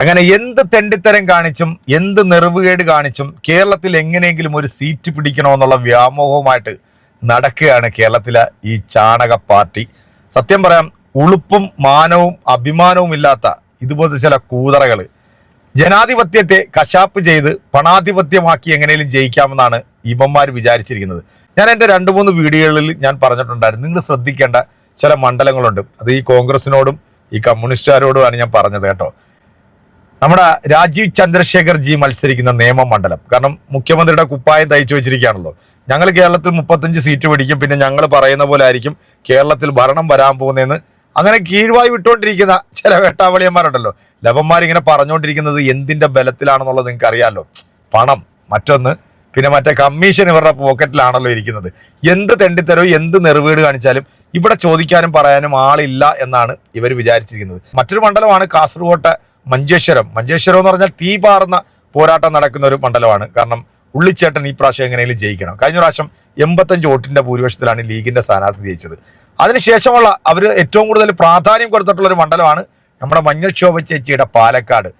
അങ്ങനെ എന്ത് തെണ്ടിത്തരം കാണിച്ചും എന്ത് നെറുവുകേട് കാണിച്ചും കേരളത്തിൽ എങ്ങനെയെങ്കിലും ഒരു സീറ്റ് പിടിക്കണമെന്നുള്ള വ്യാമോഹവുമായിട്ട് നടക്കുകയാണ് കേരളത്തിലെ ഈ ചാണക പാർട്ടി. സത്യം പറയാം, ഉളുപ്പും മാനവും അഭിമാനവും ഇല്ലാത്ത ഇതുപോലത്തെ ചില കൂതറകൾ ജനാധിപത്യത്തെ കശാപ്പ് ചെയ്ത് പണാധിപത്യമാക്കി എങ്ങനെയും ജയിക്കാമെന്നാണ് ഇവന്മാർ വിചാരിച്ചിരിക്കുന്നത്. ഞാൻ എൻ്റെ 2-3 വീഡിയോകളിൽ ഞാൻ പറഞ്ഞിട്ടുണ്ടായിരുന്നു, നിങ്ങൾ ശ്രദ്ധിക്കേണ്ട ചില മണ്ഡലങ്ങളുണ്ട്. അത് ഈ കോൺഗ്രസിനോടും ഈ കമ്മ്യൂണിസ്റ്റുകാരോടുമാണ് ഞാൻ പറഞ്ഞത് കേട്ടോ. നമ്മുടെ രാജീവ് ചന്ദ്രശേഖർ ജി മത്സരിക്കുന്ന നേമം മണ്ഡലം, കാരണം മുഖ്യമന്ത്രിയുടെ കുപ്പായം തയ്ച്ചു വെച്ചിരിക്കുകയാണല്ലോ. ഞങ്ങൾ കേരളത്തിൽ 35 സീറ്റ് പിടിക്കും, പിന്നെ ഞങ്ങൾ പറയുന്ന പോലെ ആയിരിക്കും കേരളത്തിൽ ഭരണം വരാൻ പോകുന്നതെന്ന് അങ്ങനെ കീഴ്വായി വിട്ടുകൊണ്ടിരിക്കുന്ന ചില വേട്ടാവളിയന്മാരുണ്ടല്ലോ. ലവന്മാരിങ്ങനെ പറഞ്ഞുകൊണ്ടിരിക്കുന്നത് എന്തിന്റെ ബലത്തിലാണെന്നുള്ളത് നിങ്ങൾക്ക് അറിയാമല്ലോ. പണം, മറ്റൊന്ന്, പിന്നെ മറ്റേ കമ്മീഷൻ ഇവരുടെ പോക്കറ്റിലാണല്ലോ ഇരിക്കുന്നത്. എന്ത് തെണ്ടിത്തരവും എന്ത് നെറുവീട് കാണിച്ചാലും ഇവിടെ ചോദിക്കാനും പറയാനും ആളില്ല എന്നാണ് ഇവർ വിചാരിച്ചിരിക്കുന്നത്. മറ്റൊരു മണ്ഡലമാണ് കാസർഗോട്ടെ മഞ്ചേശ്വരം. മഞ്ചേശ്വരം എന്ന് പറഞ്ഞാൽ തീ പാറുന്ന പോരാട്ടം നടക്കുന്ന ഒരു മണ്ഡലമാണ്. കാരണം ഉള്ളിച്ചേട്ടൻ ഈ പ്രാവശ്യം എങ്ങനെയും ജയിക്കണം. കഴിഞ്ഞ പ്രാവശ്യം 85 വോട്ടിന്റെ ഭൂരിപക്ഷത്തിലാണ് ലീഗിന്റെ സ്ഥാനാർത്ഥി ജയിച്ചത്. അതിനുശേഷമുള്ള അവർ ഏറ്റവും കൂടുതൽ പ്രാധാന്യം കൊടുത്തിട്ടുള്ള ഒരു മണ്ഡലമാണ് നമ്മുടെ മഞ്ഞൾ ശോഭ ചേച്ചിയുടെ പാലക്കാട്.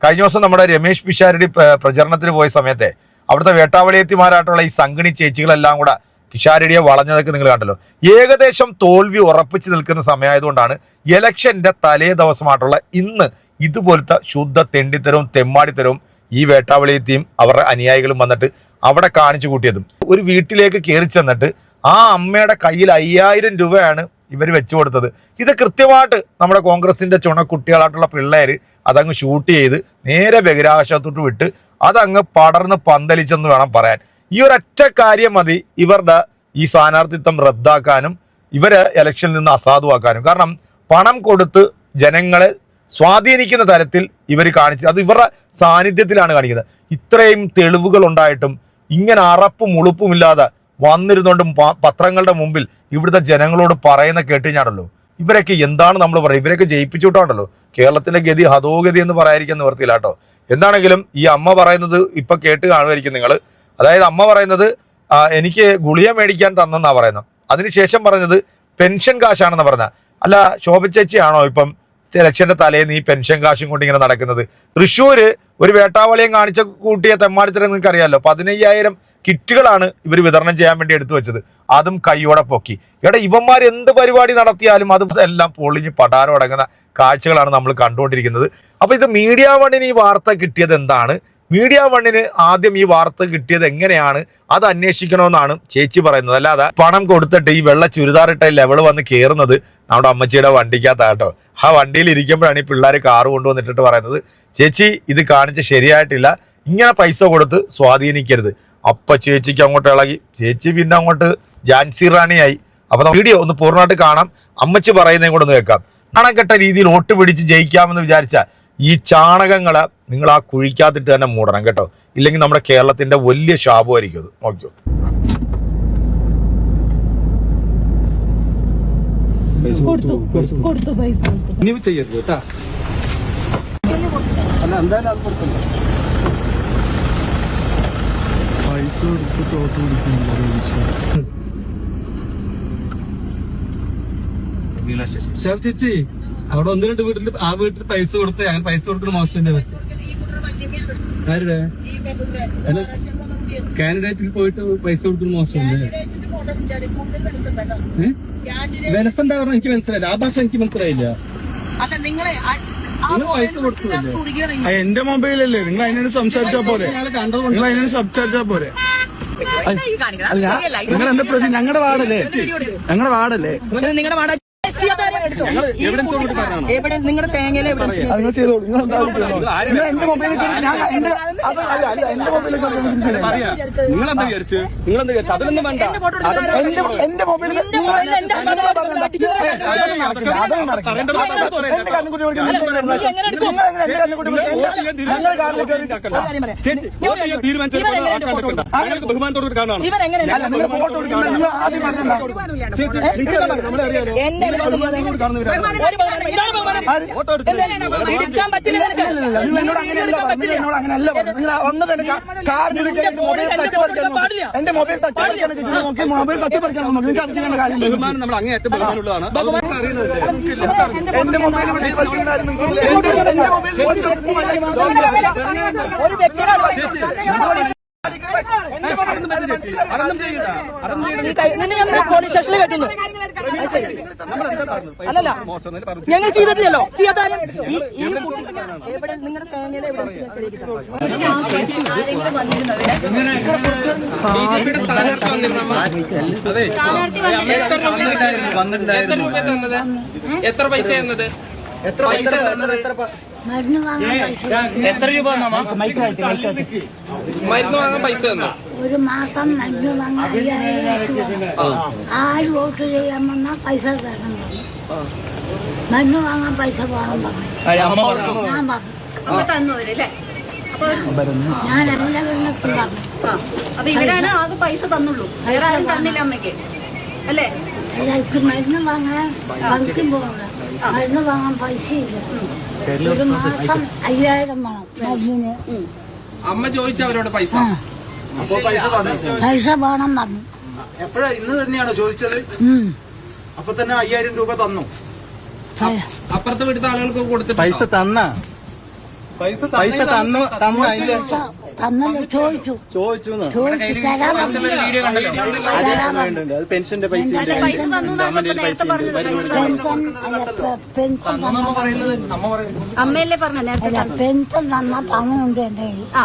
കഴിഞ്ഞ ദിവസം നമ്മുടെ രമേശ് പിഷാരടി പ്രചരണത്തിന് പോയ സമയത്തെ അവിടുത്തെ വേട്ടാവളിയത്തിമാരായിട്ടുള്ള ഈ സംഘിണി ചേച്ചികളെല്ലാം കൂടെ പിഷാരടിയെ വളഞ്ഞതൊക്കെ നിങ്ങൾ കണ്ടല്ലോ. ഏകദേശം തോൽവി ഉറപ്പിച്ച് നിൽക്കുന്ന സമയമായതുകൊണ്ടാണ് ഇലക്ഷന്റെ തലേ ദിവസമായിട്ടുള്ള ഇന്ന് ഇതുപോലത്തെ ശുദ്ധ തെണ്ടിത്തരവും തെമ്മാടിത്തരവും ഈ വേട്ടാവളിയത്തെയും അവരുടെ അനുയായികളും വന്നിട്ട് അവിടെ കാണിച്ചു കൂട്ടിയതും. ഒരു വീട്ടിലേക്ക് കയറി ചെന്നിട്ട് ആ അമ്മയുടെ കയ്യിൽ 5000 രൂപയാണ് ഇവർ വെച്ചു കൊടുത്തത്. ഇത് കൃത്യമായിട്ട് നമ്മുടെ കോൺഗ്രസിന്റെ ചുണക്കുട്ടികളായിട്ടുള്ള പിള്ളേർ അതങ്ങ് ഷൂട്ട് ചെയ്ത് നേരെ ബഹിരാകാശത്തോട്ട് വിട്ട് അതങ്ങ് പടർന്ന് പന്തലിച്ചെന്ന് വേണം പറയാൻ. ഈ ഒരൊറ്റ കാര്യം മതി ഇവരുടെ ഈ സ്ഥാനാർത്ഥിത്വം റദ്ദാക്കാനും ഇവരെ ഇലക്ഷനിൽ നിന്ന് അസാധുവാക്കാനും. കാരണം പണം കൊടുത്ത് ജനങ്ങളെ സ്വാധീനിക്കുന്ന തരത്തിൽ ഇവർ കാണിച്ച് അത് ഇവരുടെ സാന്നിധ്യത്തിലാണ് കാണിക്കുന്നത്. ഇത്രയും തെളിവുകൾ ഉണ്ടായിട്ടും ഇങ്ങനെ അറപ്പും ഉളുപ്പുമില്ലാതെ വന്നിരുന്നുകൊണ്ട് പത്രങ്ങളുടെ മുമ്പിൽ ഇവിടുത്തെ ജനങ്ങളോട് പറയുന്ന കേട്ടുകഴിഞ്ഞാണല്ലോ ഇവരൊക്കെ എന്താണ് നമ്മൾ പറയുക. ഇവരൊക്കെ ജയിപ്പിച്ചുവിട്ടാണല്ലോ കേരളത്തിന്റെ ഗതി ഹതോഗതി എന്ന് പറയാതിരിക്കാൻ നിവർത്തിയില്ല കേട്ടോ. എന്താണെങ്കിലും ഈ അമ്മ പറയുന്നത് ഇപ്പൊ കേട്ട് കാണുമായിരിക്കും നിങ്ങൾ. അതായത് അമ്മ പറയുന്നത് എനിക്ക് ഗുളിക മേടിക്കാൻ തന്നെന്നാ പറയുന്നത്. അതിനുശേഷം പറഞ്ഞത് പെൻഷൻ കാശാണെന്ന് പറഞ്ഞ. അല്ല, ശോഭ ചേച്ചിയാണോ ഇപ്പം ഇലക്ഷന്റെ തലേന്ന് ഈ പെൻഷൻ കാശും കൊണ്ട് ഇങ്ങനെ നടക്കുന്നത്? തൃശ്ശൂര് ഒരു വേട്ടാവളിയും കാണിച്ച കൂട്ടിയ തെമ്മാടിത്തരം നിങ്ങൾക്ക് അറിയാമല്ലോ. 15000 കിറ്റുകളാണ് ഇവർ വിതരണം ചെയ്യാൻ വേണ്ടി എടുത്തു വെച്ചത്. അതും കൈയോടെ പൊക്കി. ഇവിടെ ഇവന്മാർ എന്ത് പരിപാടി നടത്തിയാലും അതെല്ലാം പൊളിഞ്ഞ് പടാരം അടങ്ങുന്ന കാഴ്ചകളാണ് നമ്മൾ കണ്ടുകൊണ്ടിരിക്കുന്നത്. അപ്പൊ ഇത് മീഡിയ വണ്ണിന് ഈ വാർത്ത കിട്ടിയത് എന്താണ്? മീഡിയ വണ്ണിന് ആദ്യം ഈ വാർത്ത കിട്ടിയത് എങ്ങനെയാണ് അത് അന്വേഷിക്കണമെന്നാണ് ചേച്ചി പറയുന്നത്. അല്ലാതെ പണം കൊടുത്തിട്ട് ഈ വെള്ള ചുരിദാറിട്ട ലെവൽ വന്ന് കയറുന്നത് നമ്മുടെ അമ്മച്ചിയുടെ വണ്ടിക്കകത്താട്ടോ. ആ വണ്ടിയിൽ ഇരിക്കുമ്പോഴാണ് ഈ പിള്ളേർ കാറ് കൊണ്ടുവന്നിട്ടിട്ട് പറയുന്നത്, ചേച്ചി ഇത് കാണിച്ച് ശരിയായിട്ടില്ല, ഇങ്ങനെ പൈസ കൊടുത്ത് സ്വാധീനിക്കരുത്. അപ്പൊ ചേച്ചിക്ക് അങ്ങോട്ട് ഇളകി. ചേച്ചി പിന്നെ അങ്ങോട്ട് ജാൻസി റാണിയായി. അപ്പൊ വീഡിയോ ഒന്ന് പൂർണ്ണമായിട്ട് കാണാം. അമ്മച്ചി പറയുന്നതും കൂടെ ഒന്ന് കേൾക്കാം. നാണംകെട്ട രീതിയിൽ വോട്ട് പിടിച്ച് ജയിക്കാമെന്ന് വിചാരിച്ച ഈ ചാണകങ്ങളെ നിങ്ങൾ ആ കുഴിക്കാത്തിട്ട് തന്നെ മൂടണം കേട്ടോ. ഇല്ലെങ്കിൽ നമ്മുടെ കേരളത്തിന്റെ വലിയ ശാപമായിരിക്കും അത്. നോക്കിയോ. ചേച്ചി അവിടെ 1-2 വീട്ടിൽ ആ വീട്ടിൽ പൈസ കൊടുത്ത് അങ്ങനെ പൈസ കൊടുക്കുന്ന മോശം ആരുടെ കാൻഡിഡേറ്റിൽ പോയിട്ട് പൈസ കൊടുക്കുന്ന മോശമല്ലേ? വിലസം പറഞ്ഞ എനിക്ക് മനസ്സിലായില്ല. ആ ഭാഷ എനിക്ക് മനസ്സിലായില്ല. പൈസ കൊടുത്തില്ലേ? എന്റെ മൊബൈലല്ലേ, നിങ്ങൾ അതിനോട് സംസാരിച്ചാ പോലെ. നിങ്ങൾ അതിനോട് സംസാരിച്ചാ പോലെ. നിങ്ങൾ എന്താ പ്രതി? ഞങ്ങളുടെ വാർഡല്ലേ, ഞങ്ങളുടെ വാർഡല്ലേ. എവിടെ നിങ്ങളുടെ തേങ്ങയിലെ നിങ്ങൾ ചെയ്തോളൂ. നിങ്ങൾ എന്റെ മൊബൈലിൽ നിങ്ങളെന്താ വിചാരിച്ചു? നിങ്ങളെന്താ വിചാരിച്ചു? അതൊന്നും വേണ്ട. എന്റെ മൊബൈലിൽ ബഹുമാനത്തോട് കാണാം. എന്റെ ഇരിക്കാൻ പറ്റില്ല നിനക്ക്. നിങ്ങൾ എന്നോട് അങ്ങനെയല്ല പറഞ്ഞത്. എന്നോട് അങ്ങനെയല്ല പറഞ്ഞത്. നിങ്ങൾ വന്ന് തന്നെ കാറിന് മൊബൈൽ തട്ടിപ്പറിക്കാൻ എന്റെ മൊബൈൽ തട്ടിപ്പറിക്കാൻ നോക്കി മൊബൈൽ തട്ടിപ്പറിക്കാൻ നോക്കി നിങ്ങൾക്ക് അറിയിക്കേണ്ട കാര്യം ബഹുമാനം നമ്മൾ അങ്ങേയറ്റം ബഹുമാനമുള്ളതാണ്. എന്റെ മൊബൈൽ ഒരു വ്യക്തിയുടെ നിന്നെ ഞാൻ പോലീസ് സ്റ്റേഷനിൽ കെട്ടുന്നു. അല്ലല്ല ഞങ്ങൾ ചെയ്തിട്ടില്ലല്ലോ. ചെയ്യാത്താലും ഈ എവിടെ നിങ്ങളുടെ തേങ്ങയിൽ എവിടെ എത്ര പൈസ എന്നത് മരുന്ന് വാങ്ങാൻ പൈസ എത്ര രൂപ മരുന്ന് വാങ്ങാൻ പൈസ തന്നോ? ഒരു മാസം മരുന്ന് വാങ്ങാൻ 5000 രൂപ. ആര് വോട്ട് ചെയ്യാൻ വന്നാൽ പൈസ തരണം പറഞ്ഞു. മരുന്ന് വാങ്ങാൻ പൈസ വേണം പറഞ്ഞു. ഞാൻ പറഞ്ഞു തന്നവരല്ലേ? ഞാൻ എല്ലാ വെള്ളത്തിൽ പറഞ്ഞു. അപ്പൊ ഇവരാണ് ആകെ പൈസ തന്നുള്ളൂ, വേറെ ആരും തന്നില്ല അമ്മയ്ക്ക് അല്ലേ? എല്ലാവർക്കും മരുന്ന് വാങ്ങാൻ പണിക്കും പോകണം. മരുന്ന് വാങ്ങാൻ പൈസയില്ല. ഒരു മാസം 5000 വേണം മരുന്നിന്. അമ്മ ചോദിച്ചു അവരോട് പൈസ. പൈസ വേണം പറഞ്ഞു. എപ്പോഴാ ഇന്ന് തന്നെയാണോ ചോദിച്ചത്? അപ്പൊ തന്നെ 5000 രൂപ തന്നു. അപ്പുറത്തെ വീട്ടിലെ ആളുകൾക്ക് കൊടുത്തിട്ട് പൈസ തന്ന പൈസ തന്നു തന്ന അതിന്റെ തന്നല്ലോ ചോദിച്ചു തരാൻ പറഞ്ഞു. വീഡിയോ കണ്ടല്ലോ. അത് പെൻഷന്റെ പൈസ പൈസ തന്നു എന്നാണ് നേരത്തെ പറഞ്ഞത്. പെൻഷൻ അമ്മയല്ലേ പറഞ്ഞ നേരത്തെ അല്ല പെൻഷൻ തന്ന പണമുണ്ട് എന്റെ കയ്യിൽ. ആ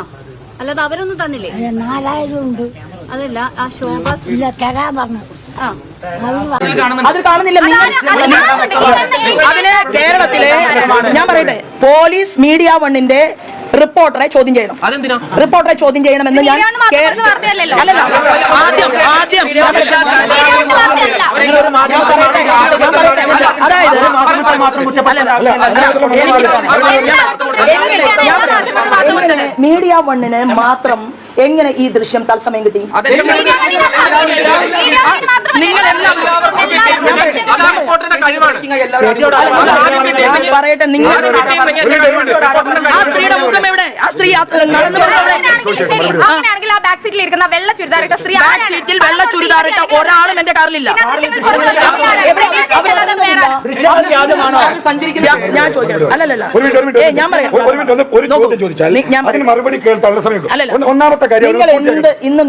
അല്ലാതെ അവരൊന്നും തന്നില്ലേ? 4000 ഉണ്ട്. അതല്ല ആ ശോഭ ഇല്ല തരാൻ പറഞ്ഞു. ആ അത് കാണുന്നില്ല. അതിന് കേരളത്തിലെ ഞാൻ പറയട്ടെ, പോലീസ് മീഡിയ വണ്ണിന്റെ റിപ്പോർട്ടറെ ചോദ്യം ചെയ്യണം. അതെന്തിനാ? റിപ്പോർട്ടറെ ചോദ്യം ചെയ്യണമെന്ന് ഞാൻ അല്ലല്ല ആദ്യം അതായത് എങ്ങനെ മീഡിയ വണ്ണിന് മാത്രം എങ്ങനെ ഈ ദൃശ്യം തത്സമയം കിട്ടി? പറയട്ടെ, നിങ്ങൾ ആ സ്ത്രീയുടെ മുഖം എവിടെ? ആ സ്ത്രീ അങ്ങനെയാണെങ്കിൽ ആ ബാക്ക് സീറ്റിൽ ഇരിക്കുന്ന വെള്ള ചുരിദാറിട്ട സ്ത്രീ ബാക്ക് സീറ്റിൽ വെള്ള ചുരിദാറിട്ട ഒരാളും എന്റെ കാറിലില്ല. ഞാൻ ചോദിക്കാം. അല്ലല്ല ഞാൻ പറയാം. ഒന്നാമത്തെ കാര്യം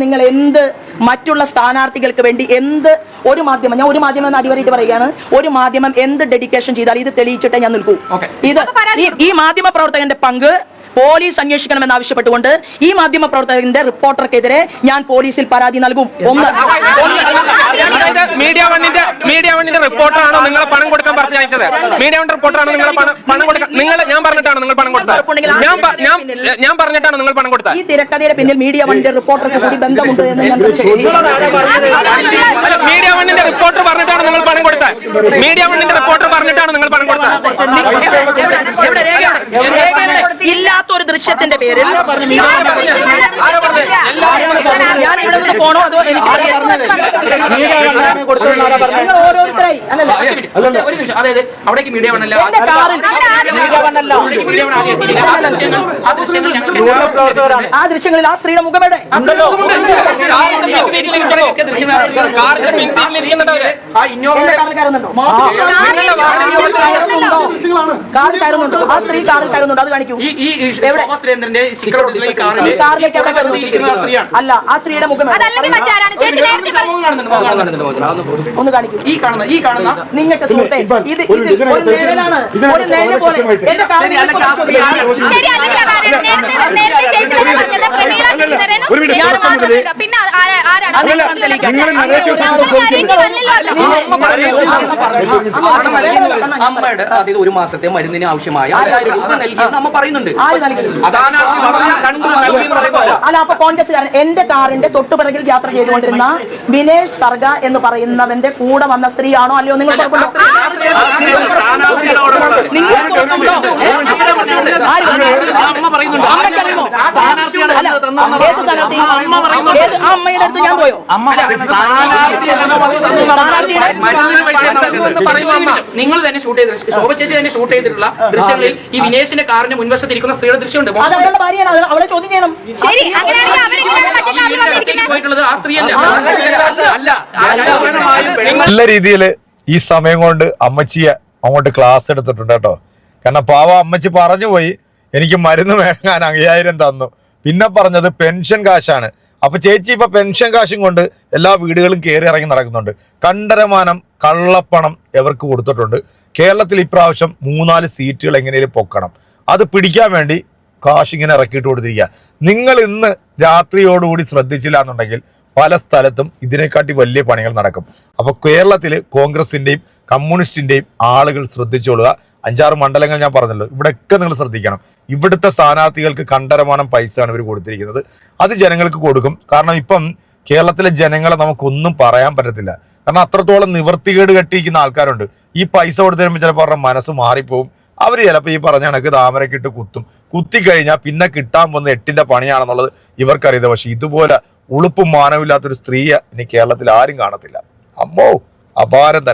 നിങ്ങൾ എന്ത് മറ്റുള്ള സ്ഥാനാർത്ഥികൾക്ക് വേണ്ടി എന്ത് ഒരു മാധ്യമം, ഞാൻ ഒരു മാധ്യമം എന്ന് അടിവരയിട്ട് പറയുകയാണ്, ഒരു മാധ്യമം എന്ത് ഡെഡിക്കേഷൻ ചെയ്താൽ ഇത് തെളിയിച്ചിട്ടേ ഞാൻ നിൽക്കൂ. ഇത് ഈ മാധ്യമ പ്രവർത്തകന്റെ പങ്ക് പോലീസ് അന്വേഷിക്കണമെന്ന് ആവശ്യപ്പെട്ടുകൊണ്ട് ഈ മാധ്യമ പ്രവർത്തകന്റെ റിപ്പോർട്ടർക്കെതിരെ ഞാൻ പോലീസിൽ പരാതി നൽകും. മീഡിയ വണ്ണിന്റെ റിപ്പോർട്ടറാണോ നിങ്ങളെ പണം കൊടുക്കാൻ പറഞ്ഞു അയച്ചത്? മീഡിയ വൺ റിപ്പോർട്ടറാണോ നിങ്ങളെ പണം കൊടുക്കാൻ? ഞാൻ പറഞ്ഞിട്ടാണ് നിങ്ങൾ പണം കൊടുത്തത്? ഞാൻ പറഞ്ഞിട്ടാണ് നിങ്ങൾ പണം കൊടുത്തത്? ഈ തിരക്കഥയുടെ പിന്നിൽ മീഡിയ വണ്ണിന്റെ റിപ്പോർട്ടർക്ക് കൂടി ബന്ധമുണ്ട് എന്ന് ഞാൻ മീഡിയ വണ്ണിന്റെ റിപ്പോർട്ടർ പറഞ്ഞിട്ടാണ് നിങ്ങൾ പണം കൊടുത്തത്? മീഡിയ വണ്ണിന്റെ റിപ്പോർട്ടർ പറഞ്ഞിട്ടാണ് നിങ്ങൾ പണം കൊടുത്തത്? ഇല്ലാത്തൊരു ദൃശ്യത്തിന്റെ പേരിൽ ഞാൻ ഇവിടെ നിന്ന് പോണോ അതോ എനിക്ക് ഓരോരുത്തരായി അതായത് അവിടേക്ക് മീഡിയ വണ്ണല്ല, ആ ദൃശ്യങ്ങളിൽ ആ സ്ത്രീയുടെ മുഖം എവിടെ? കാറിൽ കയറുന്നുണ്ടോ? ആ സ്ത്രീ കാറിൽ കയറുന്നുണ്ടോ? അത് കാണിക്കൂ. അല്ല, ആ സ്ത്രീയുടെ മുഖം ഒന്ന് കാണിക്കൂ. ഈ കാണുന്ന നിങ്ങൾക്ക് സുഹൃത്തെ ഇത് ഒരു നിഴലാണ്, ഒരു നിഴല് പോലെ എന്റെ കാറിൽ അമ്മയുടെ അതായത് ഒരു മാസത്തെ മരുന്നിന് ആവശ്യമായ 5000 രൂപ നൽകിയെന്ന് അമ്മ പറയുന്നുണ്ട്. അല്ല, അപ്പൊ കോൺഗ്രസ്സുകാരൻ എന്റെ കാറിന്റെ തൊട്ടുപിറകിൽ യാത്ര ചെയ്തുകൊണ്ടിരുന്ന വിനേഷ് സർഗ എന്ന് പറയുന്നവന്റെ കൂടെ വന്ന സ്ത്രീയാണോ അല്ലയോ? നിങ്ങൾ ആര് അമ്മ പറയുന്നുണ്ട്. അമ്മയ്ക്കറിയുമോ? അല്ല, ഏത് സ്ഥാനാർത്ഥി? ഏത് ആ അമ്മയുടെ അടുത്ത് ഞാൻ പോയോ? നിങ്ങൾ തന്നെ ഷൂട്ട് ചെയ്ത ശോഭ ചേച്ചി തന്നെ ഷൂട്ട് ചെയ്തിട്ടുള്ള ദൃശ്യങ്ങളിൽ ഈ വിനേഷിന്റെ കാറിന്റെ മുൻവശത്തിരിക്കുന്ന സ്ത്രീയുടെ ദൃശ്യമുണ്ട്. അത് അവളുടെ ഭാര്യയാണ്, അത് അവളെ ചോദ്യം ചെയ്യണം. പോയിട്ടുള്ളത് ആ സ്ത്രീ നല്ല രീതിയിൽ ഈ സമയം കൊണ്ട് അമ്മച്ചിയെ അങ്ങോട്ട് ക്ലാസ് എടുത്തിട്ടുണ്ട് കേട്ടോ. കാരണം പാവ അമ്മച്ചി പറഞ്ഞു പോയി എനിക്ക് മരുന്ന് വാങ്ങാൻ 5000 തന്നു, പിന്നെ പറഞ്ഞത് പെൻഷൻ കാശാണ്. അപ്പൊ ചേച്ചി ഇപ്പൊ പെൻഷൻ കാശും കൊണ്ട് എല്ലാ വീടുകളും കയറി ഇറങ്ങി നടക്കുന്നുണ്ട്. കണ്ടരമാനം കള്ളപ്പണം എവർക്ക് കൊടുത്തിട്ടുണ്ട്. കേരളത്തിൽ ഇപ്രാവശ്യം 3-4 സീറ്റുകൾ എങ്ങനെയും പൊക്കണം, അത് പിടിക്കാൻ വേണ്ടി കാശ് ഇങ്ങനെ ഇറക്കിയിട്ട് കൊടുത്തിരിക്കുക. നിങ്ങൾ ഇന്ന് രാത്രിയോടുകൂടി ശ്രദ്ധിച്ചില്ല എന്നുണ്ടെങ്കിൽ പല സ്ഥലത്തും ഇതിനെക്കാട്ടി വലിയ പണികൾ നടക്കും. അപ്പൊ കേരളത്തിൽ കോൺഗ്രസിന്റെയും കമ്മ്യൂണിസ്റ്റിന്റെയും ആളുകൾ ശ്രദ്ധിച്ചോളുക. 5-6 മണ്ഡലങ്ങൾ ഞാൻ പറഞ്ഞല്ലോ, ഇവിടെയൊക്കെ നിങ്ങൾ ശ്രദ്ധിക്കണം. ഇവിടുത്തെ സ്ഥാനാർത്ഥികൾക്ക് കണ്ടരമാനം പൈസയാണ് ഇവർ കൊടുത്തിരിക്കുന്നത്. അത് ജനങ്ങൾക്ക് കൊടുക്കും. കാരണം ഇപ്പം കേരളത്തിലെ ജനങ്ങളെ നമുക്കൊന്നും പറയാൻ പറ്റത്തില്ല. കാരണം അത്രത്തോളം നിവൃത്തികേട് കെട്ടിയിരിക്കുന്ന ആൾക്കാരുണ്ട്. ഈ പൈസ കൊടുത്തു കഴിയുമ്പോൾ ചിലപ്പോൾ അവരുടെ മനസ്സ് മാറിപ്പോവും. അവർ ചിലപ്പോൾ ഈ പറഞ്ഞ കണക്ക് താമരക്കിട്ട് കുത്തിക്കഴിഞ്ഞാൽ പിന്നെ കിട്ടാൻ പോകുന്ന 8ന്റെ പണിയാണെന്നുള്ളത് ഇവർക്കറിയാം. പക്ഷെ ഇതുപോലെ ഉളുപ്പും മാനവില്ലാത്തൊരു സ്ത്രീയെ ഇനി കേരളത്തിൽ ആരും കാണത്തില്ല. അമ്മോ, അപാരം തന്നെ.